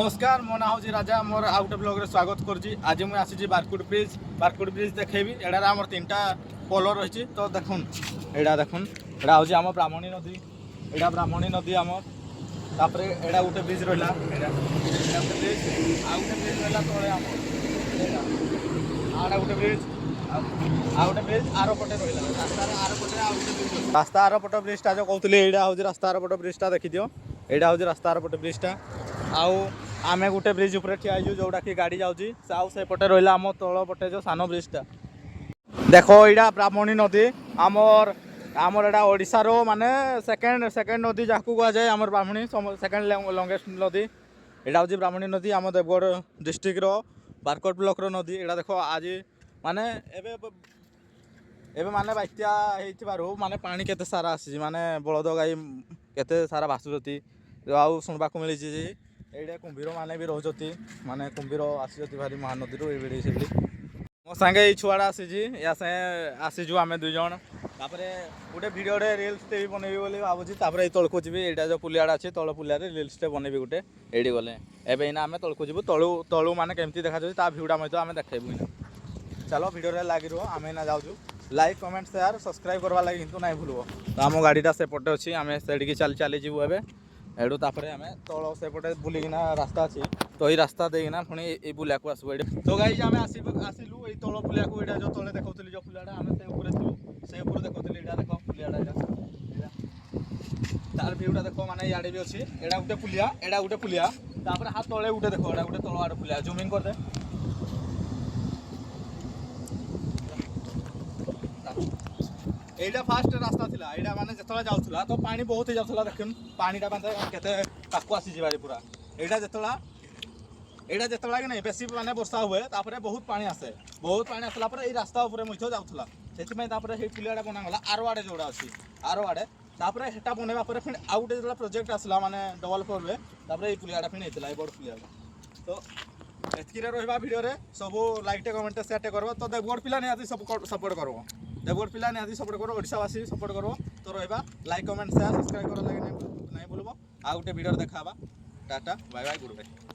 नमस्कार मो ना हूँ राजा मोर आउ गोटे ब्लॉग रे स्वागत करुँची। आज मुझे आसी बारकुट ब्रिज देखेबी। एडार आम 3टा पोल रही तो देखुन एडा देखुन एडा हूँ आम ब्राह्मणी नदी। एडा ब्राह्मणी नदी आमर तापर एडा गोटे ब्रिज रहा ब्रिज आ गोटे ब्रिज रहा तले आम आड़ा गोटे ब्रिज आ गोटे ब्रिज आर पटे रहा रास्ता आर पट ब्रिजटा जो कहते यहाँ हूँ रास्ता आर पट ब्रिजटा देखी दियो। यहाँ हूँ रास्ता आर पट ब्रिजटा आउ आमे गोटे ब्रिज उपर ठिया जोटा कि गाड़ी जाऊँगी से पटे रहा आम तल पटे जो सान ब्रिजटा देख यहाँ ब्राह्मणी नदी आमर आमर एटा ओडिशार माने सेकेंड नदी जहाँ कह जाए आमर ब्राह्मणी सेकेंड लंगेस्ट नदी। यहाँ हूँ ब्राह्मणी नदी आम देवगढ़ डिस्ट्रिक्ट बारकोट ब्लॉक नदी। यहाँ देख आज माने एबे माने बात्या हो माने पानी केते सारा आसी माने बलद गाई केते सारा भासुचती आउ शुणवा मिली ये कुंभीर मैंने भी रोचती माने कुंभीर आसी भारी महानदी रू से मो सांगे ये छुआड़ा आसी या आसीजु आम दुई जन तापर गोटे भिडियो रिल्स भी बनैबी बोली भावुँ। तापर तलको जी यहाँ जो पुलियाड़ा अच्छी तल पुलिया रिल्सटे बनैबी गोटे ये गले एवं आम तलको जी तलू मैंने केमती देखा भ्यूटा मैं आम देखू इना चलो भिडियो लगी रुह आम ना जाऊँ लाइक कमेंट शेयर सब्सक्राइब करवा लगी किंतु नहीं भूल। तो आम गाड़ीटा सेपटे अच्छी आम से चली चली जीवु एवं एडू तापर आम तल सेपटे बुलिकिना रास्ता अच्छी तो ये रास्ता देना पुणी ये पुलिया को आसबू ये तो गाइज आम आसिलु ये तल पुलिया को जो तले देखी जो पुलियाटा आम से ऊपर देखी यहाँ देख पुलियाटा तार भ्यूटा देख माने इे भी अच्छी एटा गोटे पुलिया एटा गोटे पुलिया तापर हाथ तले गोटे देख एटा गोटे तल आड़े पुलिया जूमिंग करदे एटा फास्ट रास्ता थिला एटा माने जतला जाउथला तो पानी बहुत ही जाउथला देखन पानीटा माने केते पाकु आसी जिबारी पूरा एटा जतला कि नहीं बेसी माने वर्षा हुए तापर बहुत पानी आसला पर ए रास्ता ऊपर मइथो जाउथला सेति में तापर हे पुलियाटा बना गला आरो आडे जोड़ा अछि आरो आडे तापर हेटा बनेबा पर फिर आउ गोटे जो प्रोजेक्ट आसला माने डबल फ्लोर रे तापर ए पुलियाटा फिर हेतला ए बड़ पुलियाटा तो एतकी रे रहबा वीडियो रे सब लाइक टे कमेंट शेयर टे करबो तो देवगढ़ पिला ने आदि सब सपोर्ट करबो देवगढ़ पिला ने आदि सपोर्ट करो ओडिशावासी सपोर्ट करो तो रहबा लाइक कमेंट शेयर सब्सक्राइब कर लगे नहीं भूलबो आ गोटे वीडियो देखाबा tata bye bye good bye.